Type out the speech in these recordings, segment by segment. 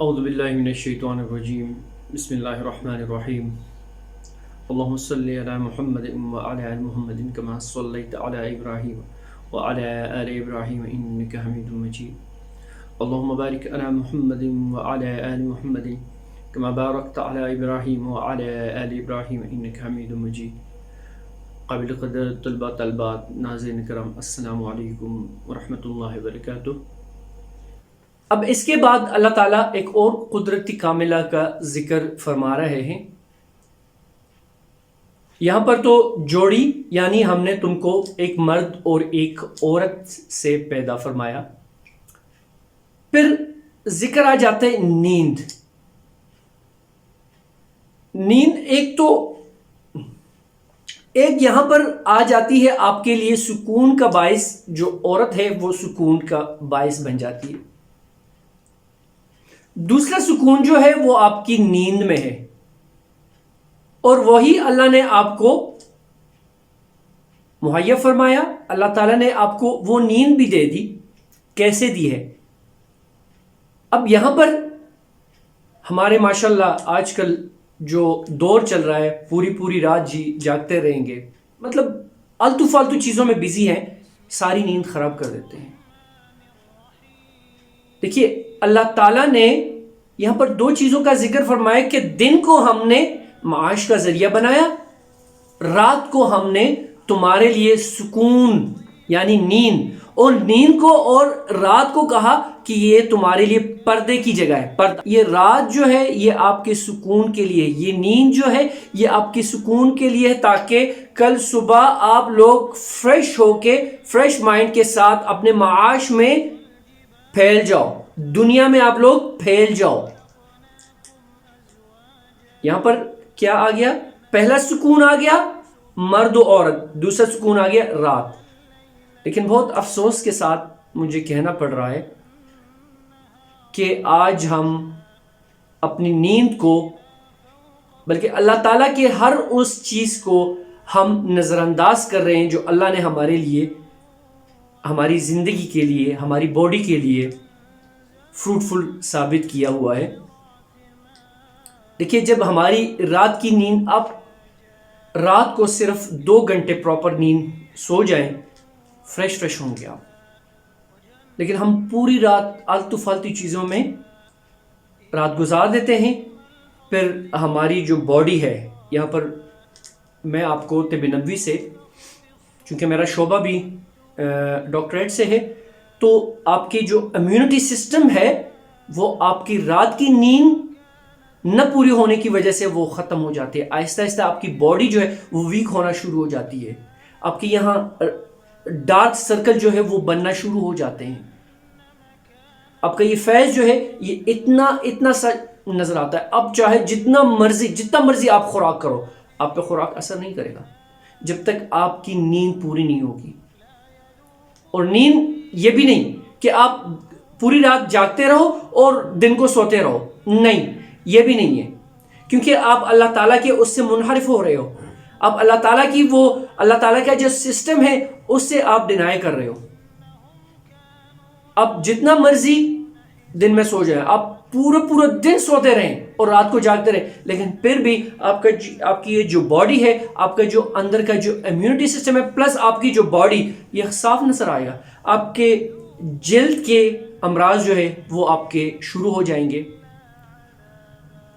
اعوذ باللہ من الشیطان الرجیم بسم اللہ الرحمن الرحیم اللہم صلی علی محمد وعلی آل محمد کما صلیت علی ابراہیم وعلی آل ابراہیم انک حمید مجید اللہم بارک علی محمد وعلی آل محمد کما بارکت علی ابراہیم وعلی آل ابراہیم انک حمید مجید۔ قابل قدر طلباء طالبات ناظرین کرام، السلام علیکم ورحمۃ اللہ وبرکاتہ۔ اب اس کے بعد اللہ تعالیٰ ایک اور قدرتی کاملہ کا ذکر فرما رہے ہیں۔ یہاں پر تو جوڑی یعنی ہم نے تم کو ایک مرد اور ایک عورت سے پیدا فرمایا، پھر ذکر آ جاتا ہے نیند۔ ایک یہاں پر آ جاتی ہے آپ کے لیے سکون کا باعث، جو عورت ہے وہ سکون کا باعث بن جاتی ہے۔ دوسرا سکون جو ہے وہ آپ کی نیند میں ہے، اور وہی اللہ نے آپ کو مہیا فرمایا۔ اللہ تعالیٰ نے آپ کو وہ نیند بھی دے دی۔ کیسے دی ہے؟ اب یہاں پر ہمارے ماشاءاللہ آج کل جو دور چل رہا ہے، پوری رات جاگتے رہیں گے، مطلب آلتو فالتو چیزوں میں بزی ہیں، ساری نیند خراب کر دیتے ہیں۔ دیکھیے، اللہ تعالیٰ نے یہاں پر دو چیزوں کا ذکر فرمایا کہ دن کو ہم نے معاش کا ذریعہ بنایا، رات کو ہم نے تمہارے لیے سکون یعنی نیند، اور نیند کو اور رات کو کہا کہ یہ تمہارے لیے پردے کی جگہ ہے۔ یہ رات جو ہے یہ آپ کے سکون کے لیے، یہ نیند جو ہے یہ آپ کے سکون کے لیے ہے، تاکہ کل صبح آپ لوگ فریش ہو کے، فریش مائنڈ کے ساتھ اپنے معاش میں پھیل جاؤ، دنیا میں آپ لوگ پھیل جاؤ۔ یہاں پر کیا آ گیا؟ پہلا سکون آ گیا مرد و عورت، دوسرا سکون آ گیا رات۔ لیکن بہت افسوس کے ساتھ مجھے کہنا پڑ رہا ہے کہ آج ہم اپنی نیند کو، بلکہ اللہ تعالیٰ کے ہر اس چیز کو ہم نظر انداز کر رہے ہیں جو اللہ نے ہمارے لیے، ہماری زندگی کے لیے، ہماری باڈی کے لیے فروٹفل ثابت کیا ہوا ہے۔ دیکھیے، جب ہماری رات کی نیند، آپ رات کو صرف 2 گھنٹے پراپر نیند سو جائیں، فریش ہوں گے آپ۔ لیکن ہم پوری رات آلتو فالتو چیزوں میں رات گزار دیتے ہیں، پھر ہماری جو باڈی ہے، یہاں پر میں آپ کو طب نبوی سے، چونکہ میرا شعبہ بھی ڈاکٹریٹ سے ہے، تو آپ کی جو امیونٹی سسٹم ہے وہ آپ کی رات کی نیند نہ پوری ہونے کی وجہ سے وہ ختم ہو جاتی ہے۔ آہستہ آہستہ آپ کی باڈی جو ہے وہ ویک ہونا شروع ہو جاتی ہے، آپ کے یہاں ڈارک سرکل جو ہے وہ بننا شروع ہو جاتے ہیں، آپ کا یہ فیض جو ہے یہ اتنا سا نظر آتا ہے۔ اب چاہے جتنا مرضی آپ خوراک کرو، آپ پہ خوراک اثر نہیں کرے گا جب تک آپ کی نیند پوری نہیں ہوگی۔ اور نیند یہ بھی نہیں کہ آپ پوری رات جاگتے رہو اور دن کو سوتے رہو، نہیں، یہ بھی نہیں ہے، کیونکہ آپ اللہ تعالیٰ کے اس سے منحرف ہو رہے ہو۔ آپ اللہ تعالیٰ کا جو سسٹم ہے اس سے آپ ڈینائی کر رہے ہو۔ آپ جتنا مرضی دن میں سو جائیں، آپ پورا دن سوتے رہیں اور رات کو جاگتے رہیں، لیکن پھر بھی آپ کی یہ جو باڈی ہے، آپ کا جو اندر کا جو امیونٹی سسٹم ہے، پلس آپ کی جو باڈی، یہ صاف نظر آئے گا۔ آپ کے جلد کے امراض جو ہے وہ آپ کے شروع ہو جائیں گے،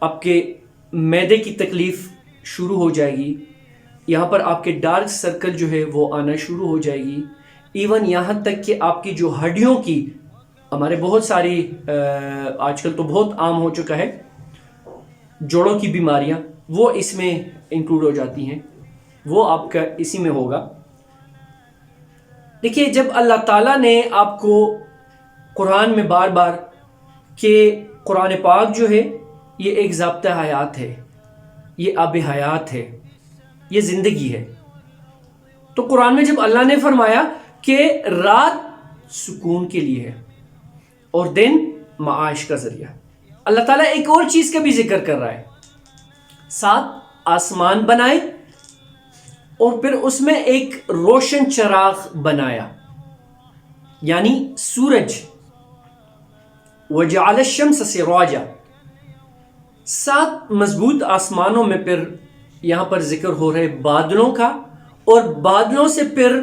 آپ کے معدے کی تکلیف شروع ہو جائے گی، یہاں پر آپ کے ڈارک سرکل جو ہے وہ آنا شروع ہو جائے گی، ایون یہاں تک کہ آپ کی جو ہڈیوں کی، ہمارے بہت ساری آج کل تو بہت عام ہو چکا ہے، جوڑوں کی بیماریاں، وہ اس میں انکلوڈ ہو جاتی ہیں، وہ آپ کا اسی میں ہوگا۔ دیکھیے، جب اللہ تعالیٰ نے آپ کو قرآن میں بار بار کہ قرآن پاک جو ہے یہ ایک ضابطہ حیات ہے، یہ آب حیات ہے، یہ زندگی ہے، تو قرآن میں جب اللہ نے فرمایا کہ رات سکون کے لیے ہے اور دن معاش کا ذریعہ، اللہ تعالیٰ ایک اور چیز کا بھی ذکر کر رہا ہے، 7 آسمان بنائے اور پھر اس میں ایک روشن چراغ بنایا، یعنی سورج۔ وجعل الشمس سراجا. 7 مضبوط آسمانوں میں پھر یہاں پر ذکر ہو رہے بادلوں کا، اور بادلوں سے پھر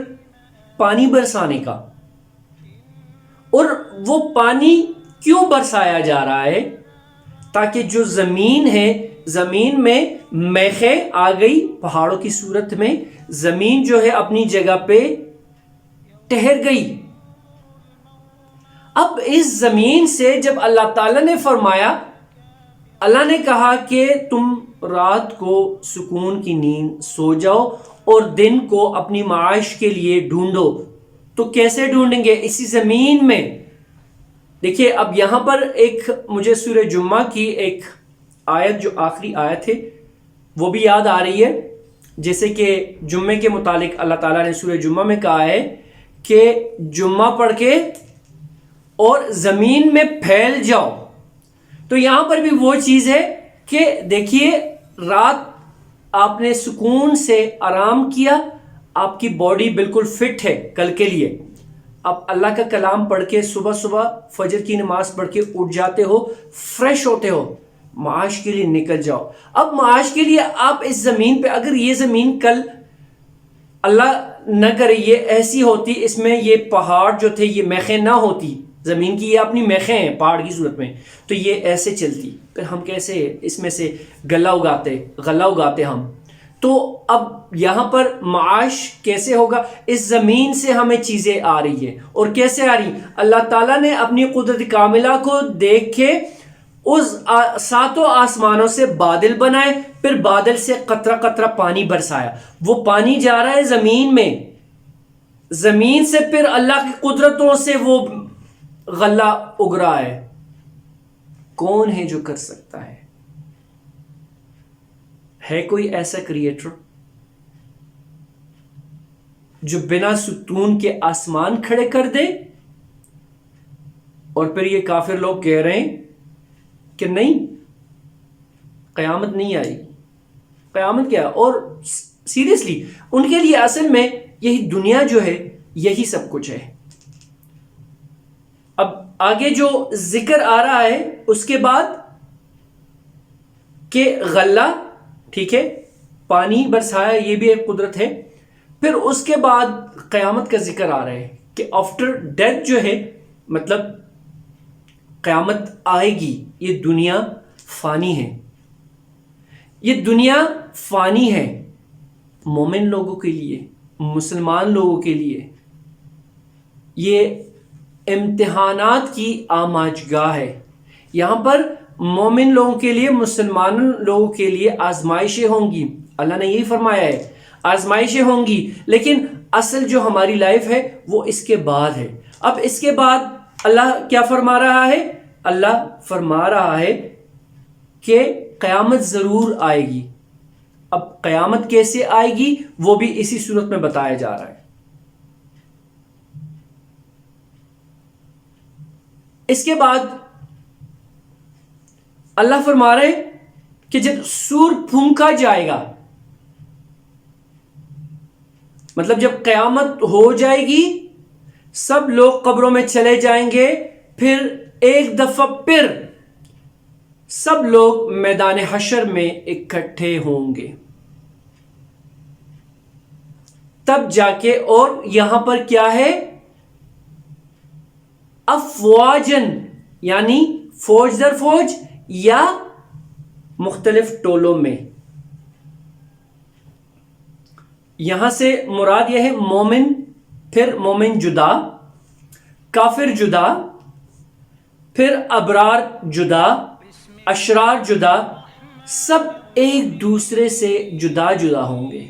پانی برسانے کا. اور وہ پانی کیوں برسایا جا رہا ہے؟ تاکہ جو زمین ہے، زمین میں میخیں آ گئی پہاڑوں کی صورت میں، زمین جو ہے اپنی جگہ پہ ٹھہر گئی. اب اس زمین سے جب اللہ تعالیٰ نے فرمایا، اللہ نے کہا کہ تم رات کو سکون کی نیند سو جاؤ اور دن کو اپنی معاش کے لیے ڈھونڈو. تو کیسے ڈھونڈیں گے؟ اسی زمین میں. دیکھیے اب یہاں پر ایک مجھے سورہ جمعہ کی ایک آیت جو آخری آیت ہے وہ بھی یاد آ رہی ہے. جیسے کہ جمعے کے متعلق اللہ تعالیٰ نے سورہ جمعہ میں کہا ہے کہ جمعہ پڑھ کے اور زمین میں پھیل جاؤ. تو یہاں پر بھی وہ چیز ہے کہ دیکھیے رات آپ نے سکون سے آرام کیا، آپ کی باڈی بالکل فٹ ہے کل کے لیے. آپ اللہ کا کلام پڑھ کے صبح صبح فجر کی نماز پڑھ کے اٹھ جاتے ہو، فریش ہوتے ہو، معاش کے لیے نکل جاؤ. اب معاش کے لیے آپ اس زمین پہ، اگر یہ زمین کل اللہ نہ کرے یہ ایسی ہوتی، اس میں یہ پہاڑ جو تھے یہ میخیں نہ ہوتی، زمین کی یہ اپنی میخیں ہیں پہاڑ کی صورت میں، تو یہ ایسے چلتی، پھر ہم کیسے اس میں سے غلہ اگاتے ہم. تو اب یہاں پر معاش کیسے ہوگا؟ اس زمین سے ہمیں چیزیں آ رہی ہیں. اور کیسے آ رہی؟ اللہ تعالیٰ نے اپنی قدرت کاملہ کو دیکھ کے اس 7 آسمانوں سے بادل بنائے، پھر بادل سے قطرہ قطرہ پانی برسایا. وہ پانی جا رہا ہے زمین میں، زمین سے پھر اللہ کی قدرتوں سے وہ غلہ اگ رہا ہے. کون ہے جو کر سکتا ہے؟ کوئی ایسا کریٹر جو بنا ستون کے آسمان کھڑے کر دے؟ اور پھر یہ کافر لوگ کہہ رہے ہیں کہ نہیں، قیامت نہیں آئی. قیامت کیا؟ اور سیریسلی ان کے لیے اصل میں یہی دنیا جو ہے یہی سب کچھ ہے. اب آگے جو ذکر آ رہا ہے اس کے بعد کہ غلہ، ٹھیک ہے، پانی برسایا، یہ بھی ایک قدرت ہے. پھر اس کے بعد قیامت کا ذکر آ رہا ہے کہ آفٹر ڈیتھ جو ہے، مطلب قیامت آئے گی. یہ دنیا فانی ہے، یہ دنیا فانی ہے. مومن لوگوں کے لیے، مسلمان لوگوں کے لیے یہ امتحانات کی آماجگاہ ہے. یہاں پر مومن لوگوں کے لیے، مسلمان لوگوں کے لیے آزمائشیں ہوں گی. اللہ نے یہی فرمایا ہے، آزمائشیں ہوں گی، لیکن اصل جو ہماری لائف ہے وہ اس کے بعد ہے. اب اس کے بعد اللہ کیا فرما رہا ہے؟ اللہ فرما رہا ہے کہ قیامت ضرور آئے گی. اب قیامت کیسے آئے گی وہ بھی اسی صورت میں بتایا جا رہا ہے. اس کے بعد اللہ فرما رہے کہ جب سور پھونکا جائے گا، مطلب جب قیامت ہو جائے گی، سب لوگ قبروں میں چلے جائیں گے، پھر ایک دفعہ پھر سب لوگ میدان حشر میں اکٹھے ہوں گے. تب جا کے، اور یہاں پر کیا ہے؟ افواجن، یعنی فوج در فوج یا مختلف ٹولوں میں. یہاں سے مراد یہ ہے مومن، پھر مومن جدا، کافر جدا، پھر ابرار جدا، اشرار جدا، سب ایک دوسرے سے جدا جدا ہوں گے.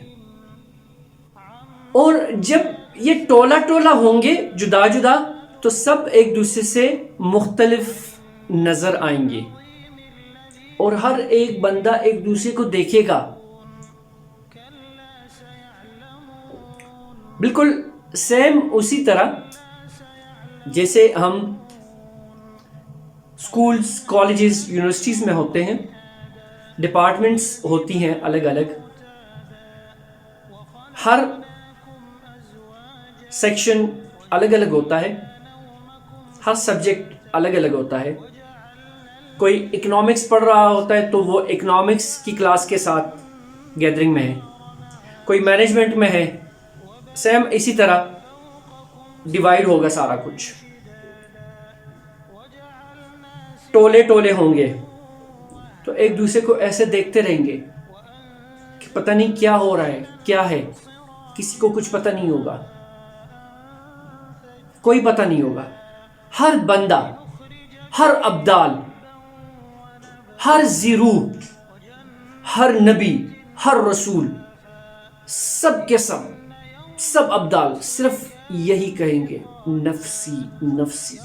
اور جب یہ ٹولہ ٹولہ ہوں گے جدا جدا، تو سب ایک دوسرے سے مختلف نظر آئیں گے، اور ہر ایک بندہ ایک دوسرے کو دیکھے گا. بالکل سیم اسی طرح جیسے ہم سکولز، کالجز، یونیورسٹیز میں ہوتے ہیں، ڈپارٹمنٹس ہوتی ہیں الگ الگ، ہر سیکشن الگ الگ ہوتا ہے، ہر سبجیکٹ الگ الگ ہوتا ہے. کوئی اکنامکس پڑھ رہا ہوتا ہے تو وہ اکنامکس کی کلاس کے ساتھ گیدرنگ میں ہے، کوئی مینجمنٹ میں ہے، سیم اسی طرح ڈیوائیڈ ہوگا سارا کچھ، ٹولے ٹولے ہوں گے، تو ایک دوسرے کو ایسے دیکھتے رہیں گے کہ پتہ نہیں کیا ہو رہا ہے، کیا ہے، کسی کو کچھ پتہ نہیں ہوگا، کوئی پتہ نہیں ہوگا۔ ہر بندہ، ہر ابدال، ہر ذی روح، ہر نبی، ہر رسول، سب کے سب ابدال صرف یہی کہیں گے، نفسی نفسی۔